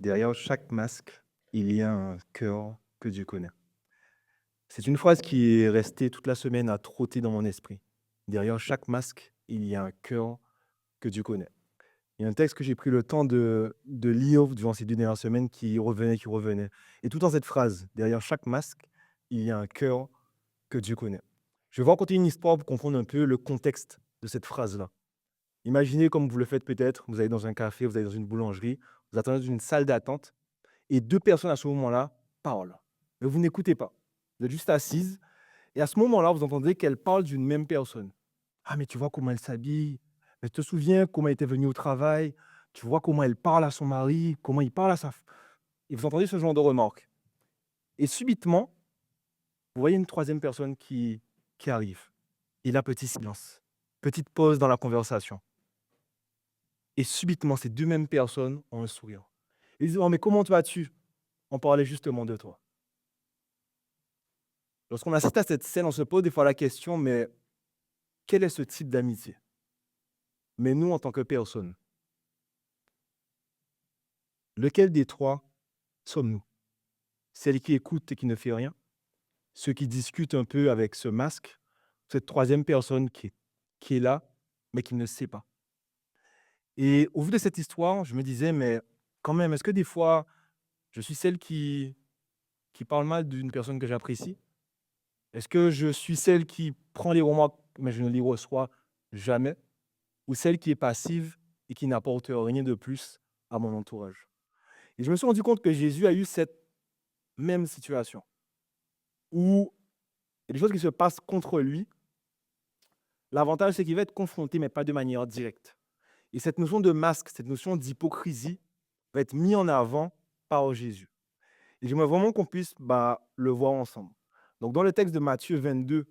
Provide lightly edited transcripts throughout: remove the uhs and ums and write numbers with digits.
Derrière chaque masque, il y a un cœur que Dieu connaît. C'est une phrase qui est restée toute la semaine à trotter dans mon esprit. Derrière chaque masque, il y a un cœur que Dieu connaît. Il y a un texte que j'ai pris le temps de lire durant ces 2 dernières semaines qui revenait. Et tout dans cette phrase, derrière chaque masque, il y a un cœur que Dieu connaît. Je vais vous raconter une histoire pour comprendre un peu le contexte de cette phrase-là. Imaginez comme vous le faites peut-être, vous allez dans un café, vous allez dans une boulangerie, vous attendez dans une salle d'attente et 2 personnes à ce moment-là parlent. Mais vous n'écoutez pas. Vous êtes juste assises et à ce moment-là, vous entendez qu'elles parlent d'une même personne. «Ah mais tu vois comment elle s'habille? Mais tu te souviens comment elle était venue au travail? Tu vois comment elle parle à son mari? Comment il parle à sa f» et vous entendez ce genre de remarques et subitement, vous voyez une troisième personne qui arrive et là, petit silence, petite pause dans la conversation et subitement, ces 2 mêmes personnes ont un sourire. Ils disent: «Oh mais comment vas-tu? On parlait justement de toi». Lorsqu'on assiste à cette scène, on se pose des fois la question, mais quel est ce type d'amitié? Mais nous, en tant que personne, lequel des 3 sommes-nous? Celle qui écoute et qui ne fait rien? Ceux qui discutent un peu avec ce masque? Cette troisième personne qui est là, mais qui ne sait pas? Et au vu de cette histoire, je me disais: «Mais quand même, est-ce que des fois, je suis celle qui parle mal d'une personne que j'apprécie? Est-ce que je suis celle qui prend les remarques, mais je ne les reçois jamais? Ou celle qui est passive et qui n'apporte rien de plus à mon entourage?» Et je me suis rendu compte que Jésus a eu cette même situation où il y a des choses qui se passent contre lui. L'avantage, c'est qu'il va être confronté, mais pas de manière directe. Et cette notion de masque, cette notion d'hypocrisie va être mise en avant par Jésus. Et j'aimerais vraiment qu'on puisse le voir ensemble. Donc, dans le texte de Matthieu 22,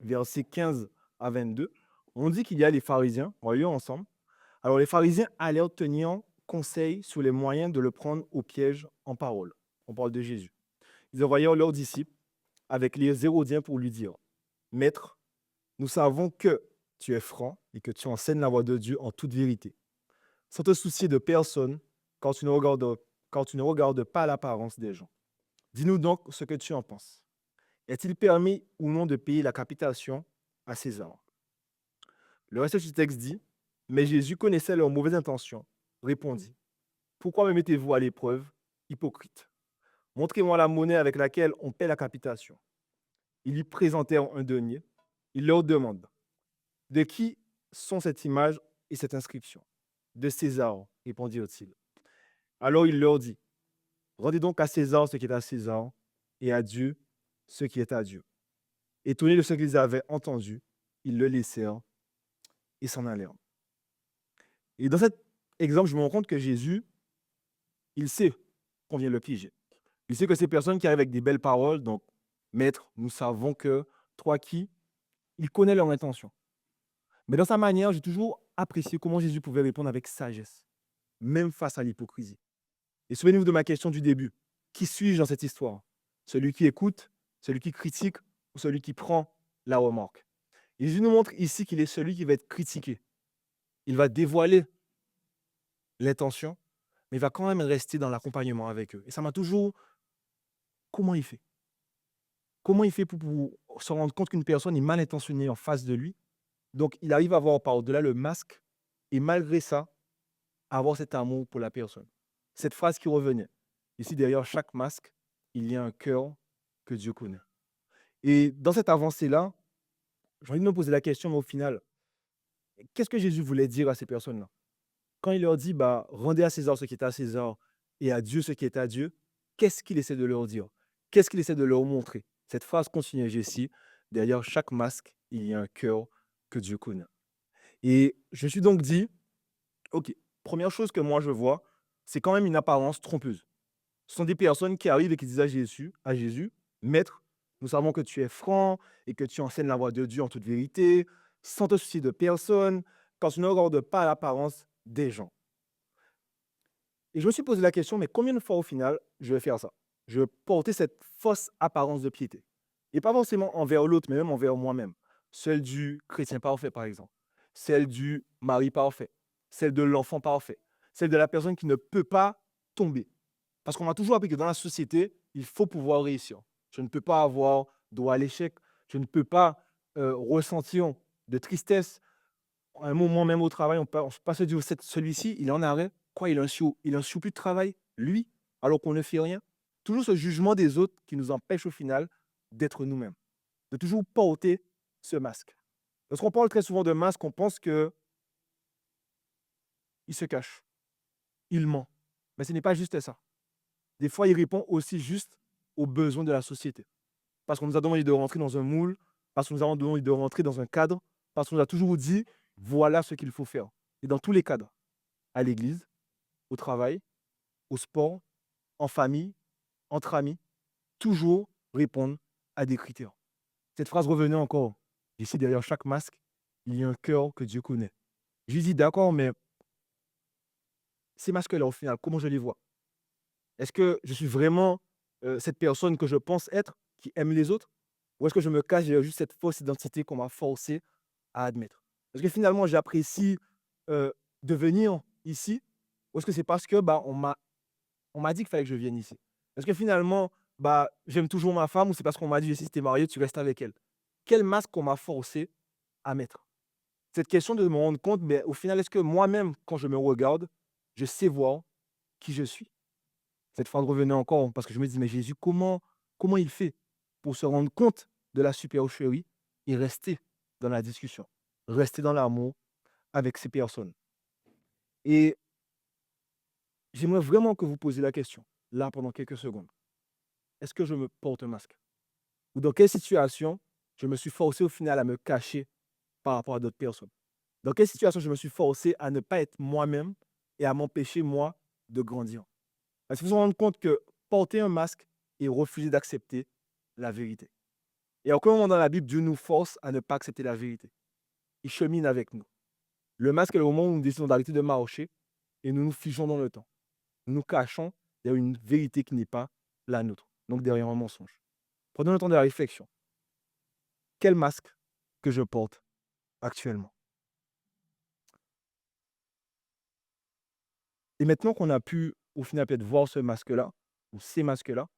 versets 15 à 22, on dit qu'il y a les pharisiens, on va lire ensemble. Alors, les pharisiens allèrent tenir conseil sur les moyens de le prendre au piège en parole. On parle de Jésus. Ils envoyèrent leurs disciples avec les Hérodiens pour lui dire: Maître, nous savons que tu es franc et que tu enseignes la voie de Dieu en toute vérité, sans te soucier de personne, quand tu ne regardes pas l'apparence des gens. Dis-nous donc ce que tu en penses. Est-il permis ou non de payer la capitation à César? Le reste du texte dit: Mais Jésus connaissait leurs mauvaises intentions, répondit: Pourquoi me mettez-vous à l'épreuve, hypocrite? Montrez-moi la monnaie avec laquelle on paie la capitation. Ils lui présentèrent un denier. Il leur demande: De qui sont cette image et cette inscription? De César, répondirent-ils. Alors il leur dit: Rendez donc à César ce qui est à César, et à Dieu ce qui est à Dieu. Étonnés de ce qu'ils avaient entendu, ils le laissèrent et s'en allèrent. Et dans cet exemple, je me rends compte que Jésus, il sait qu'on vient le piéger. Il sait que ces personnes qui arrivent avec des belles paroles, donc, Maître, nous savons que toi qui, il connaît leur intention. Mais dans sa manière, j'ai toujours apprécié comment Jésus pouvait répondre avec sagesse, même face à l'hypocrisie. Et souvenez-vous de ma question du début. Qui suis-je dans cette histoire? Celui qui écoute, celui qui critique ou celui qui prend la remarque? Et Jésus nous montre ici qu'il est celui qui va être critiqué. Il va dévoiler l'intention, mais il va quand même rester dans l'accompagnement avec eux. Et ça m'a toujours... Comment il fait? Comment il fait pour se rendre compte qu'une personne est mal intentionnée en face de lui? Donc, il arrive à voir par-delà le masque et malgré ça, avoir cet amour pour la personne. Cette phrase qui revenait. Ici, derrière chaque masque, il y a un cœur que Dieu connaît. Et dans cette avancée-là, j'ai envie de me poser la question, mais au final, qu'est-ce que Jésus voulait dire à ces personnes-là? Quand il leur dit, rendez à César ce qui est à César et à Dieu ce qui est à Dieu, qu'est-ce qu'il essaie de leur dire? Qu'est-ce qu'il essaie de leur montrer? Cette phrase continue ici, derrière chaque masque, il y a un cœur que Dieu connaît. Et je me suis donc dit, OK, première chose que moi je vois, c'est quand même une apparence trompeuse. Ce sont des personnes qui arrivent et qui disent à Jésus, Maître, nous savons que tu es franc et que tu enseignes la voie de Dieu en toute vérité, sans te soucier de personne, quand tu ne regardes pas l'apparence des gens. Et je me suis posé la question, mais combien de fois au final je vais faire ça? Je vais porter cette fausse apparence de piété. Et pas forcément envers l'autre, mais même envers moi-même. Celle du chrétien parfait, par exemple. Celle du mari parfait. Celle de l'enfant parfait. Celle de la personne qui ne peut pas tomber. Parce qu'on m'a toujours appris que dans la société, il faut pouvoir réussir. Je ne peux pas avoir droit à l'échec. Je ne peux pas ressentir de tristesse. À un moment même au travail, on peut pas se dire: celui-ci, il est en arrêt. Quoi, il a un surplus de travail, lui, alors qu'on ne fait rien. Toujours ce jugement des autres qui nous empêche au final d'être nous-mêmes, de toujours porter ce masque. Lorsqu'on parle très souvent de masque, on pense qu'il se cache, il ment. Mais ce n'est pas juste ça. Des fois, il répond aussi juste aux besoins de la société. Parce qu'on nous a demandé de rentrer dans un moule, parce qu'on nous a demandé de rentrer dans un cadre, parce qu'on nous a toujours dit, voilà ce qu'il faut faire. Et dans tous les cadres, à l'église, au travail, au sport, en famille, entre amis, toujours répondre à des critères. Cette phrase revenait encore. Ici, derrière chaque masque, il y a un cœur que Dieu connaît. Je lui dis, d'accord, mais ces masques-là, au final, comment je les vois? Est-ce que je suis vraiment cette personne que je pense être, qui aime les autres? Ou est-ce que je me cache derrière juste cette fausse identité qu'on m'a forcé à admettre? Est-ce que finalement j'apprécie de venir ici? Ou est-ce que c'est parce que bah, on m'a dit qu'il fallait que je vienne ici? Est-ce que finalement bah, j'aime toujours ma femme ou c'est parce qu'on m'a dit si tu es marié, tu restes avec elle? Quel masque on m'a forcé à mettre? Cette question de me rendre compte, mais au final, est-ce que moi-même, quand je me regarde, je sais voir qui je suis? Cette phrase revenait encore parce que je me dis: «Mais Jésus, comment il fait pour se rendre compte de la supercherie et rester dans la discussion, rester dans l'amour avec ces personnes?» Et j'aimerais vraiment que vous posiez la question, là, pendant quelques secondes. Est-ce que je me porte un masque? Ou dans quelle situation je me suis forcé au final à me cacher par rapport à d'autres personnes? Dans quelle situation je me suis forcé à ne pas être moi-même et à m'empêcher, moi, de grandir? Parce qu'il faut se rendre compte que porter un masque et refuser d'accepter la vérité. Et à aucun moment dans la Bible, Dieu nous force à ne pas accepter la vérité. Il chemine avec nous. Le masque est le moment où nous décidons d'arrêter de marcher et nous nous figeons dans le temps. Nous nous cachons derrière une vérité qui n'est pas la nôtre, donc derrière un mensonge. Prenons le temps de la réflexion. Quel masque que je porte actuellement? Et maintenant qu'on a pu, au final, peut-être voir ce masque-là, ou ces masques-là,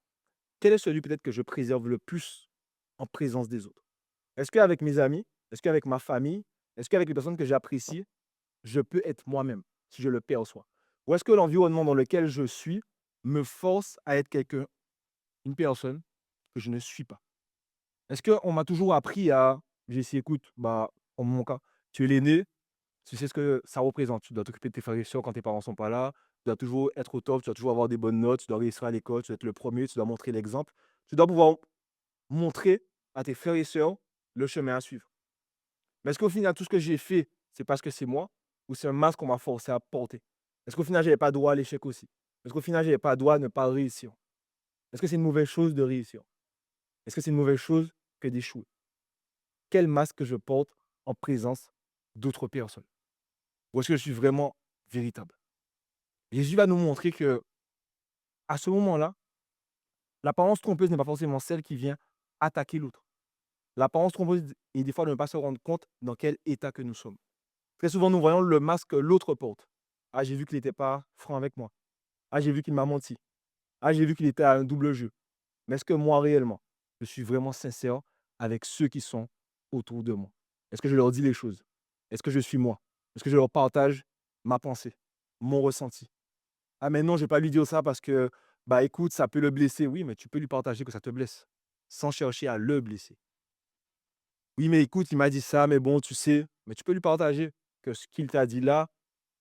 quel est celui peut-être que je préserve le plus en présence des autres? Est-ce qu'avec mes amis, est-ce qu'avec ma famille, est-ce qu'avec les personnes que j'apprécie, je peux être moi-même, si je le perçois? Ou est-ce que l'environnement dans lequel je suis me force à être quelqu'un, une personne que je ne suis pas? Est-ce qu'on m'a toujours appris à j'ai essayé, écoute, bah, en mon cas, tu es l'aîné, tu sais ce que ça représente. Tu dois t'occuper de tes frères et sœurs quand tes parents sont pas là. Tu dois toujours être au top, tu dois toujours avoir des bonnes notes, tu dois réussir à l'école, tu dois être le premier, tu dois montrer l'exemple. Tu dois pouvoir montrer à tes frères et sœurs le chemin à suivre. Mais est-ce qu'au final, tout ce que j'ai fait, c'est parce que c'est moi ou c'est un masque qu'on m'a forcé à porter? Est-ce qu'au final, j'avais pas droit à l'échec aussi? Est-ce qu'au final, j'avais pas droit à ne pas réussir? Est-ce que c'est une mauvaise chose de réussir? Est-ce que c'est une mauvaise chose que d'échouer? Quel masque que je porte en présence d'autres personnes? Ou est-ce que je suis vraiment véritable? Jésus va nous montrer que à ce moment-là, l'apparence trompeuse n'est pas forcément celle qui vient attaquer l'autre. L'apparence trompeuse est des fois de ne pas se rendre compte dans quel état que nous sommes. Très souvent, nous voyons le masque que l'autre porte. Ah, j'ai vu qu'il n'était pas franc avec moi. Ah, j'ai vu qu'il m'a menti. Ah, j'ai vu qu'il était à un double jeu. Mais est-ce que moi, réellement, je suis vraiment sincère avec ceux qui sont autour de moi? Est-ce que je leur dis les choses? Est-ce que je suis moi? Est-ce que je leur partage ma pensée, mon ressenti? Ah, mais non, je ne vais pas lui dire ça parce que, bah écoute, ça peut le blesser. Oui, mais tu peux lui partager que ça te blesse, sans chercher à le blesser. Oui, mais écoute, il m'a dit ça, mais bon, tu sais, mais tu peux lui partager que ce qu'il t'a dit là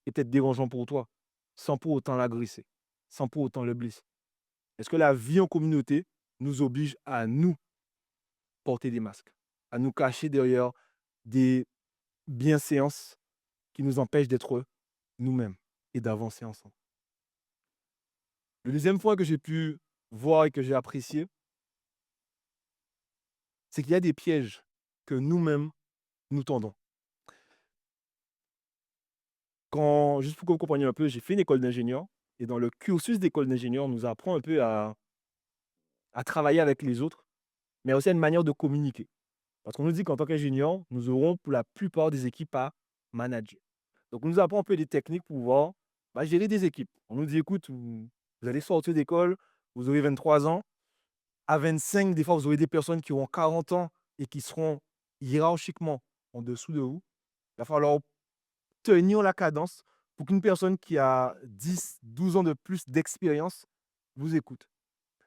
est peut-être dérangeant pour toi, sans pour autant l'agresser, sans pour autant le blesser. Est-ce que la vie en communauté nous oblige à nous porter des masques, à nous cacher derrière des bienséances qui nous empêchent d'être nous-mêmes et d'avancer ensemble? Le deuxième point que j'ai pu voir et que j'ai apprécié, c'est qu'il y a des pièges que nous-mêmes nous tendons. Quand, juste pour que vous compreniez un peu, j'ai fait une école d'ingénieur et dans le cursus d'école d'ingénieur, on nous apprend un peu à travailler avec les autres, mais aussi à une manière de communiquer. Parce qu'on nous dit qu'en tant qu'ingénieur, nous aurons pour la plupart des équipes à manager. Donc, on nous apprend un peu des techniques pour pouvoir bah, gérer des équipes. On nous dit, écoute, Vous allez sortir d'école, vous aurez 23 ans. À 25, des fois, vous aurez des personnes qui auront 40 ans et qui seront hiérarchiquement en dessous de vous. Il va falloir tenir la cadence pour qu'une personne qui a 10, 12 ans de plus d'expérience vous écoute.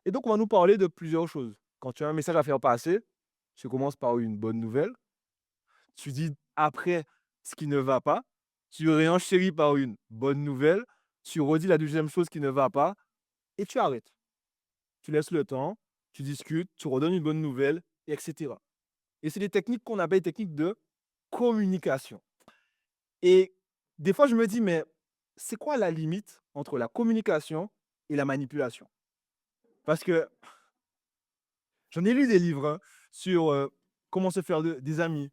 Et donc, on va nous parler de plusieurs choses. Quand tu as un message à faire passer, tu commences par une bonne nouvelle. Tu dis après ce qui ne va pas. Tu réenchéris par une bonne nouvelle. Tu redis la deuxième chose qui ne va pas et tu arrêtes. Tu laisses le temps, tu discutes, tu redonnes une bonne nouvelle, etc. Et c'est des techniques qu'on appelle des techniques de communication. Et des fois, je me dis, mais c'est quoi la limite entre la communication et la manipulation? Parce que j'en ai lu des livres sur comment se faire des amis,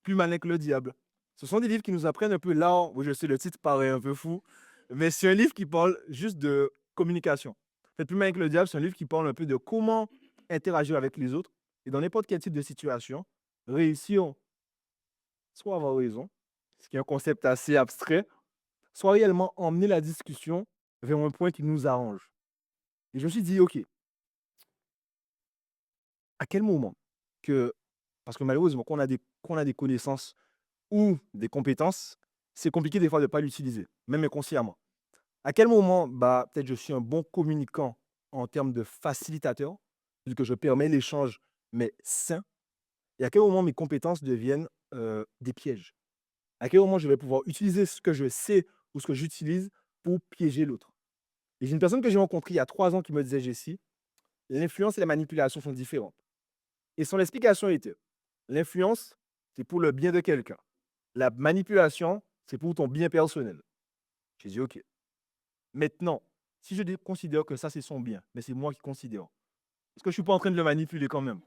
plus malin que le diable. Ce sont des livres qui nous apprennent un peu là. Oui, je sais, le titre paraît un peu fou, mais c'est un livre qui parle juste de communication. En fait, plus malin que le diable, c'est un livre qui parle un peu de comment interagir avec les autres et dans n'importe quel type de situation, réussir soit avoir raison, ce qui est un concept assez abstrait, soit réellement emmener la discussion vers un point qui nous arrange. Et je me suis dit, OK, à quel moment que, parce que malheureusement, qu'on a des connaissances ou des compétences, c'est compliqué des fois de ne pas l'utiliser, même inconsciemment. À quel moment, bah, peut-être je suis un bon communicant en termes de facilitateur, vu que je permets l'échange, mais sain, et à quel moment mes compétences deviennent des pièges. À quel moment je vais pouvoir utiliser ce que je sais ou ce que j'utilise pour piéger l'autre. Et j'ai une personne que j'ai rencontrée il y a 3 ans qui me disait, Jessie, l'influence et la manipulation sont différentes. Et son explication était, l'influence, c'est pour le bien de quelqu'un. La manipulation, c'est pour ton bien personnel. J'ai dit, OK. Maintenant, si je considère que ça, c'est son bien, mais c'est moi qui considère, est-ce que je ne suis pas en train de le manipuler quand même?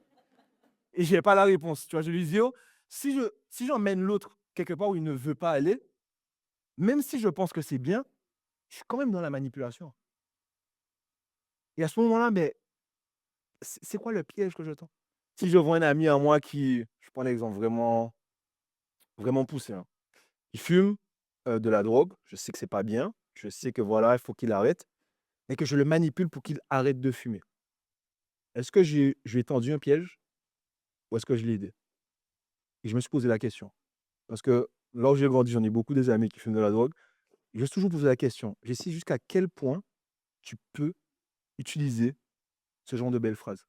Et je n'ai pas la réponse. Tu vois, je lui dis, oh, si j'emmène l'autre quelque part où il ne veut pas aller, même si je pense que c'est bien, je suis quand même dans la manipulation. Et à ce moment-là, mais c'est quoi le piège que je tends? Si je vois un ami à moi qui, je prends l'exemple vraiment, vraiment poussé, hein, il fume de la drogue, je sais que c'est pas bien, je sais que voilà, il faut qu'il arrête, mais que je le manipule pour qu'il arrête de fumer. Est-ce que je lui ai tendu un piège ou est-ce que je l'ai aidé? Et je me suis posé la question. Parce que là où j'ai grandi, j'en ai beaucoup des amis qui fument de la drogue. Je me suis toujours posé la question. J'essaie jusqu'à quel point tu peux utiliser ce genre de belles phrases.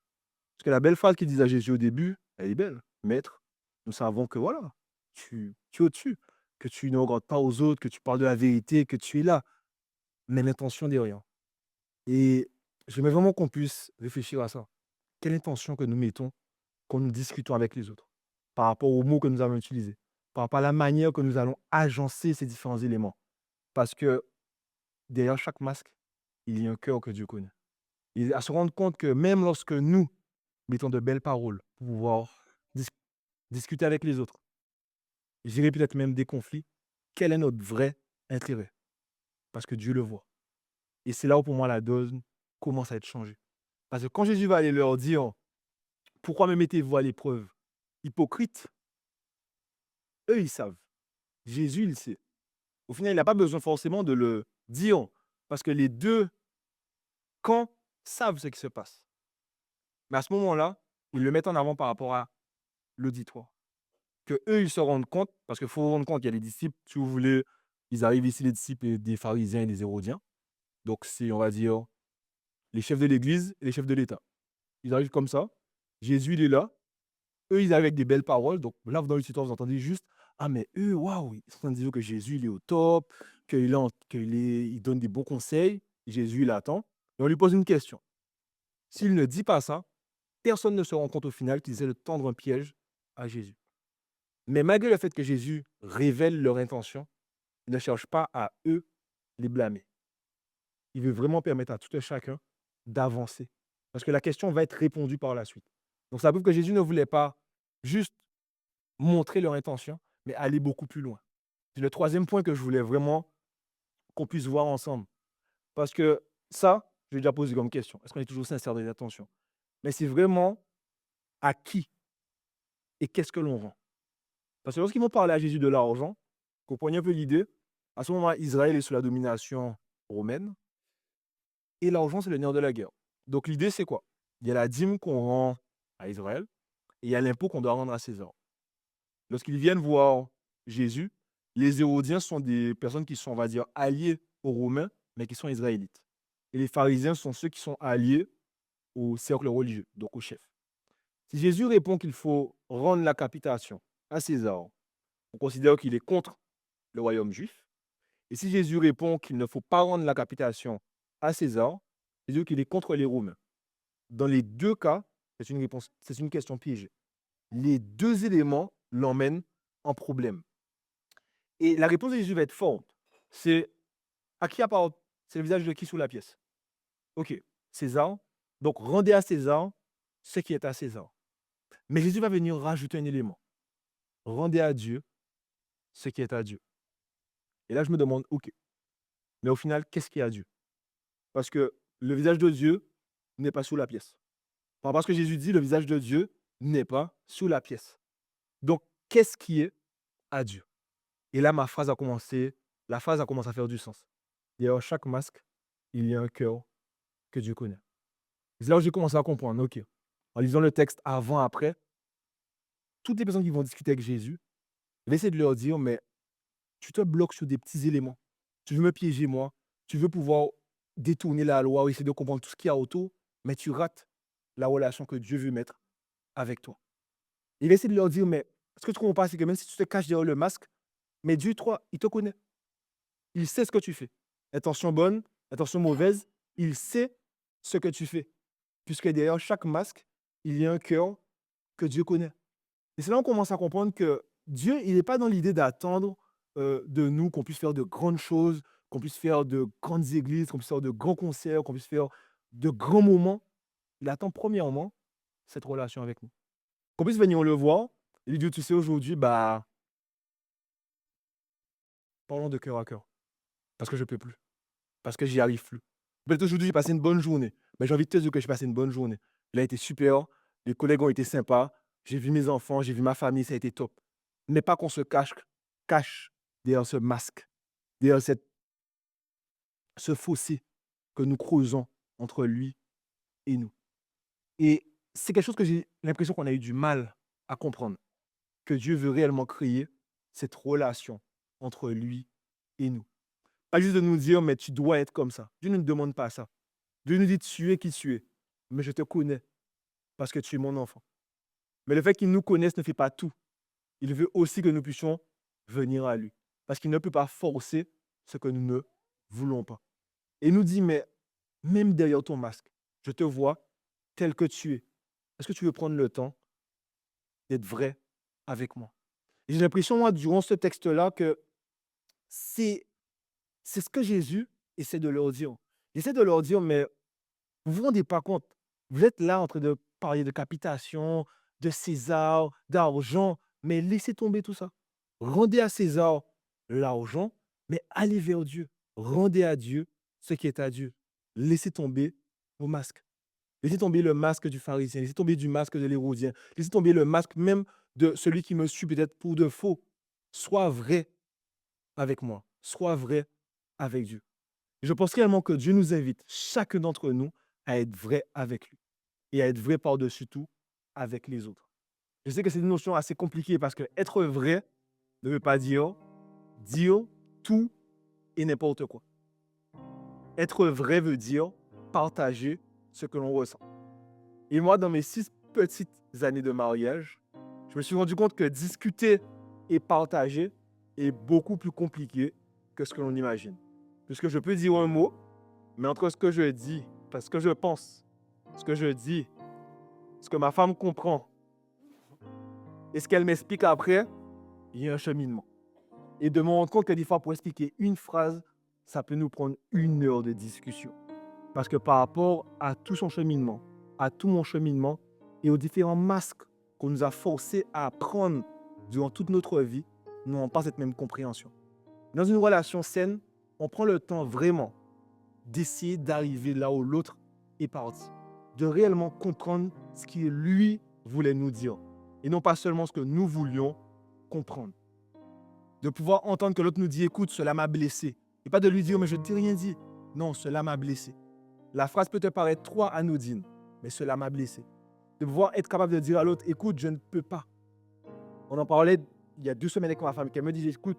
Parce que la belle phrase qu'il disait à Jésus au début, elle est belle. Maître, nous savons que voilà, tu es au-dessus, que tu ne regardes pas aux autres, que tu parles de la vérité, que tu es là. Mais l'intention derrière. Et j'aimerais vraiment qu'on puisse réfléchir à ça. Quelle intention que nous mettons quand nous discutons avec les autres, par rapport aux mots que nous allons utiliser, par rapport à la manière que nous allons agencer ces différents éléments. Parce que derrière chaque masque, il y a un cœur que Dieu connaît. Et à se rendre compte que même lorsque nous mettons de belles paroles pour pouvoir dis- discuter avec les autres, gérer peut-être même des conflits, quel est notre vrai intérêt? Parce que Dieu le voit. Et c'est là où pour moi la donne commence à être changée. Parce que quand Jésus va aller leur dire, pourquoi me mettez-vous à l'épreuve? Hypocrite, eux ils savent. Jésus il sait. Au final, il n'a pas besoin forcément de le dire, parce que les 2 camps savent ce qui se passe. Mais à ce moment-là, ils le mettent en avant par rapport à l'auditoire. Qu'eux, ils se rendent compte, parce qu'il faut se rendre compte qu'il y a des disciples, si vous voulez, ils arrivent ici, les disciples des pharisiens et des hérodiens. Donc c'est, on va dire, les chefs de l'Église et les chefs de l'État. Ils arrivent comme ça. Jésus, il est là. Eux, ils arrivent avec des belles paroles. Donc là, dans l'auditoire, vous entendez juste, ah mais eux, waouh, ils sont en train de dire que Jésus, il est au top, il donne des bons conseils. Jésus, il attend. Et on lui pose une question. S'il ne dit pas ça, personne ne se rend compte au final qu'ils essaient de tendre un piège à Jésus. Mais malgré le fait que Jésus révèle leur intention, il ne cherche pas à eux les blâmer. Il veut vraiment permettre à tout un chacun d'avancer. Parce que la question va être répondue par la suite. Donc ça prouve que Jésus ne voulait pas juste montrer leur intention, mais aller beaucoup plus loin. C'est le troisième point que je voulais vraiment qu'on puisse voir ensemble. Parce que ça, je l'ai déjà posé comme question. Est-ce qu'on est toujours sincère dans les intentions? Mais c'est vraiment à qui et qu'est-ce que l'on rend? Parce que lorsqu'ils vont parler à Jésus de l'argent, comprenez un peu l'idée, à ce moment-là, Israël est sous la domination romaine. Et l'argent, c'est le nerf de la guerre. Donc l'idée, c'est quoi? Il y a la dîme qu'on rend à Israël et il y a l'impôt qu'on doit rendre à César. Lorsqu'ils viennent voir Jésus, les Hérodiens sont des personnes qui sont, on va dire, alliées aux Romains, mais qui sont israélites. Et les pharisiens sont ceux qui sont alliés au cercle religieux, donc au chef. Si Jésus répond qu'il faut rendre la capitation à César, on considère qu'il est contre le royaume juif. Et si Jésus répond qu'il ne faut pas rendre la capitation à César, c'est-à-dire qu'il est contre les Romains. Dans les deux cas, c'est une question piégée. Les deux éléments l'emmènent en problème. Et la réponse de Jésus va être forte. C'est à qui appartient? C'est le visage de qui sous la pièce? Ok, César. Donc rendez à César ce qui est à César. Mais Jésus va venir rajouter un élément. Rendez à Dieu ce qui est à Dieu. Et là, je me demande, ok, mais au final, qu'est-ce qui est à Dieu? Parce que le visage de Dieu n'est pas sous la pièce. Parce que Jésus dit, le visage de Dieu n'est pas sous la pièce. Donc, qu'est-ce qui est à Dieu? Et là, la phrase a commencé à faire du sens. Derrière chaque masque, il y a un cœur que Dieu connaît. C'est là où j'ai commencé à comprendre, ok. En lisant le texte avant, après, toutes les personnes qui vont discuter avec Jésus, je vais essayer de leur dire, mais tu te bloques sur des petits éléments. Tu veux me piéger, moi. Tu veux pouvoir détourner la loi ou essayer de comprendre tout ce qu'il y a autour, mais tu rates la relation que Dieu veut mettre avec toi. Il va essayer de leur dire, mais ce que tu ne comprends pas, c'est que même si tu te caches derrière le masque, mais Dieu, toi, il te connaît. Il sait ce que tu fais. Intention bonne, intention mauvaise, il sait ce que tu fais. Puisque derrière chaque masque, il y a un cœur que Dieu connaît. Et c'est là qu'on commence à comprendre que Dieu, il n'est pas dans l'idée d'attendre de nous qu'on puisse faire de grandes choses, qu'on puisse faire de grandes églises, qu'on puisse faire de grands concerts, qu'on puisse faire de grands moments. Il attend premièrement cette relation avec nous. Qu'on puisse venir le voir et lui dire, tu sais, aujourd'hui, parlons de cœur à cœur. Parce que je ne peux plus. Parce que j'y arrive plus. Peut-être aujourd'hui, j'ai passé une bonne journée. Mais j'ai envie de te dire que j'ai passé une bonne journée. Il a été super. Les collègues ont été sympas. J'ai vu mes enfants, j'ai vu ma famille, ça a été top. Mais pas qu'on se cache derrière ce masque, derrière ce fossé que nous creusons entre lui et nous. Et c'est quelque chose que j'ai l'impression qu'on a eu du mal à comprendre. Que Dieu veut réellement créer cette relation entre lui et nous. Pas juste de nous dire, mais tu dois être comme ça. Dieu ne nous demande pas ça. Dieu nous dit, tu es qui tu es. Mais je te connais parce que tu es mon enfant. Mais le fait qu'il nous connaisse ne fait pas tout. Il veut aussi que nous puissions venir à lui. Parce qu'il ne peut pas forcer ce que nous ne voulons pas. Et il nous dit, mais même derrière ton masque, je te vois tel que tu es. Est-ce que tu veux prendre le temps d'être vrai avec moi? Et j'ai l'impression, moi, durant ce texte-là, que c'est ce que Jésus essaie de leur dire. Il essaie de leur dire, mais vous vous rendez pas compte. Vous êtes là en train de parler de capitation, de César, d'argent, mais laissez tomber tout ça. Rendez à César l'argent, mais allez vers Dieu. Rendez à Dieu ce qui est à Dieu. Laissez tomber vos masques. Laissez tomber le masque du pharisien, laissez tomber du masque de l'hérodien, laissez tomber le masque même de celui qui me suit peut-être pour de faux. Sois vrai avec moi. Sois vrai avec Dieu. Je pense réellement que Dieu nous invite, chacun d'entre nous, à être vrai avec lui et à être vrai par-dessus tout avec les autres. Je sais que c'est une notion assez compliquée parce que être vrai ne veut pas dire tout et n'importe quoi. Être vrai veut dire partager ce que l'on ressent. Et moi, dans mes 6 petites années de mariage, je me suis rendu compte que discuter et partager est beaucoup plus compliqué que ce que l'on imagine. Puisque je peux dire un mot, mais entre ce que je dis, ce que je pense, ce que je dis, ce que ma femme comprend et ce qu'elle m'explique après, il y a un cheminement. Et de me rendre compte que des fois, pour expliquer une phrase, ça peut nous prendre 1 heure de discussion. Parce que par rapport à tout son cheminement, à tout mon cheminement et aux différents masques qu'on nous a forcés à prendre durant toute notre vie, nous n'avons pas cette même compréhension. Dans une relation saine, on prend le temps vraiment d'essayer d'arriver là où l'autre est parti, de réellement comprendre ce qu'il lui voulait nous dire et non pas seulement ce que nous voulions comprendre. De pouvoir entendre que l'autre nous dit, écoute, cela m'a blessé. Et pas de lui dire, mais je ne t'ai rien dit. Non, cela m'a blessé. La phrase peut te paraître trop anodine, mais cela m'a blessé. De pouvoir être capable de dire à l'autre, écoute, je ne peux pas. On en parlait il y a 2 semaines avec ma femme, qui me disait, écoute,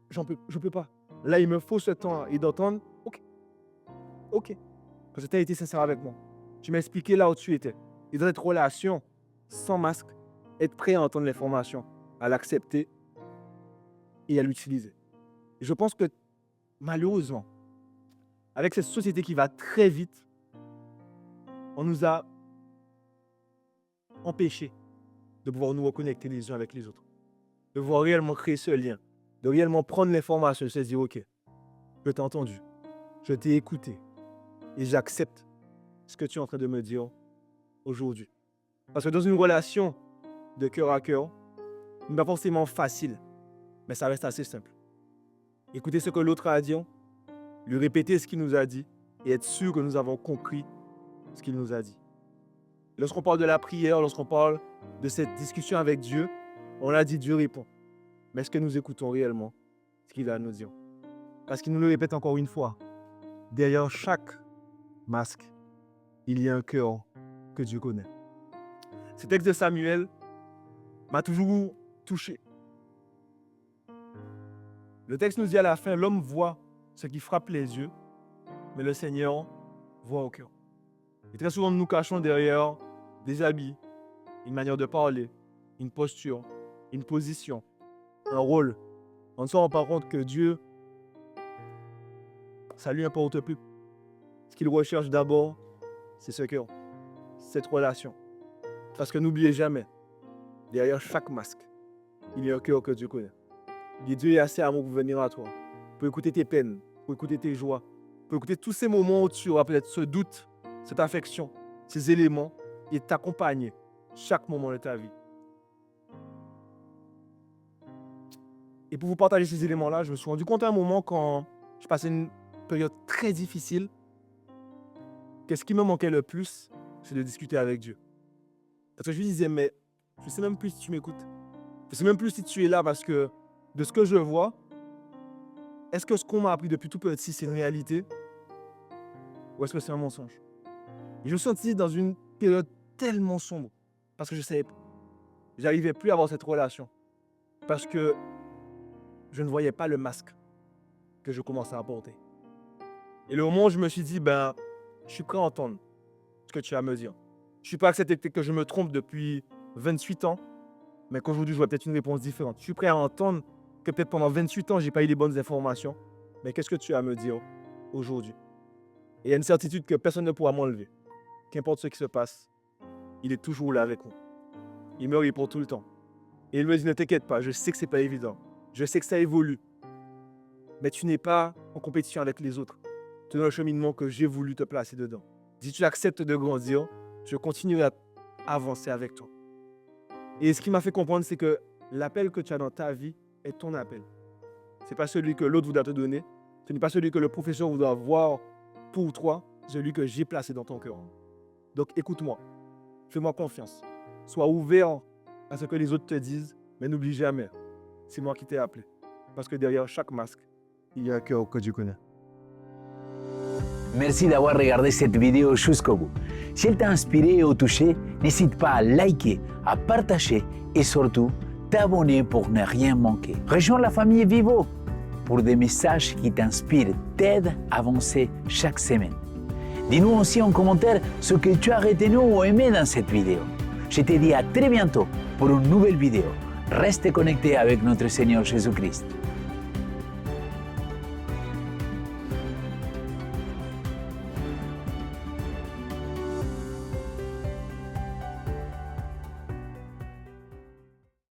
je ne peux pas. Là, il me faut ce temps et d'entendre, ok. Parce que tu as été sincère avec moi. Tu m'as expliqué là où tu étais. Et dans cette relation, sans masque, être prêt à entendre l'information, à l'accepter et à l'utiliser. Et je pense que, malheureusement, avec cette société qui va très vite, on nous a empêchés de pouvoir nous reconnecter les uns avec les autres, de pouvoir réellement créer ce lien, de réellement prendre l'information et se dire, ok, je t'ai entendu, je t'ai écouté et j'accepte ce que tu es en train de me dire aujourd'hui. Parce que dans une relation de cœur à cœur, ce n'est pas forcément facile, mais ça reste assez simple. Écouter ce que l'autre a à dire, lui répéter ce qu'il nous a dit et être sûr que nous avons compris ce qu'il nous a dit. Lorsqu'on parle de la prière, lorsqu'on parle de cette discussion avec Dieu, on a dit Dieu répond. Mais est-ce que nous écoutons réellement ce qu'il a à nous dire? Parce qu'il nous le répète encore une fois. Derrière chaque masque, il y a un cœur que Dieu connaît. Ce texte de Samuel m'a toujours touché. Le texte nous dit à la fin, l'homme voit ce qui frappe les yeux, mais le Seigneur voit au cœur. Et très souvent, nous nous cachons derrière des habits, une manière de parler, une posture, une position, un rôle. On ne se rend pas compte que Dieu, ça lui importe plus. Ce qu'il recherche d'abord, c'est ce cœur, cette relation. Parce que n'oubliez jamais, derrière chaque masque, il y a un cœur que Dieu connaît. Et Dieu est assez amour pour venir à toi, pour écouter tes peines, pour écouter tes joies, pour écouter tous ces moments où tu auras peut-être ce doute, cette affection, ces éléments, et t'accompagner chaque moment de ta vie. Et pour vous partager ces éléments-là, je me suis rendu compte à un moment quand je passais une période très difficile, que ce qui me manquait le plus, c'est de discuter avec Dieu. Parce que je lui disais, mais je ne sais même plus si tu m'écoutes. Je ne sais même plus si tu es là parce que de ce que je vois, est-ce que ce qu'on m'a appris depuis tout petit, c'est une réalité? Ou est-ce que c'est un mensonge? Et je me suis senti dans une période tellement sombre parce que je savais, j'arrivais plus à avoir cette relation parce que je ne voyais pas le masque que je commençais à porter. Et le moment où je me suis dit, je suis prêt à entendre ce que tu as à me dire. Je ne suis pas accepté que je me trompe depuis 28 ans, mais qu'aujourd'hui, je vois peut-être une réponse différente. Je suis prêt à entendre que peut-être pendant 28 ans, je n'ai pas eu les bonnes informations, mais qu'est-ce que tu as à me dire aujourd'hui? Et il y a une certitude que personne ne pourra m'enlever. Qu'importe ce qui se passe, il est toujours là avec nous. Il me répond tout le temps. Et il me dit, ne t'inquiète pas, je sais que ce n'est pas évident. Je sais que ça évolue. Mais tu n'es pas en compétition avec les autres. Tu es dans le cheminement que j'ai voulu te placer dedans. Si tu acceptes de grandir, je continuerai à avancer avec toi. Et ce qui m'a fait comprendre, c'est que l'appel que tu as dans ta vie est ton appel. Ce n'est pas celui que l'autre voudra te donner. Ce n'est pas celui que le professeur voudra voir pour toi. C'est celui que j'ai placé dans ton cœur. Donc écoute-moi. Fais-moi confiance. Sois ouvert à ce que les autres te disent, mais n'oublie jamais, c'est moi qui t'ai appelé. Parce que derrière chaque masque, il y a un cœur que Dieu connaît. Merci d'avoir regardé cette vidéo jusqu'au bout. Si elle t'a inspiré ou touché, n'hésite pas à liker, à partager et surtout t'abonner pour ne rien manquer. Rejoins la famille Vivo pour des messages qui t'inspirent, t'aident à avancer chaque semaine. Dis-nous aussi en commentaire ce que tu as retenu ou aimé dans cette vidéo. Je te dis à très bientôt pour une nouvelle vidéo. Reste connecté avec notre Seigneur Jésus-Christ.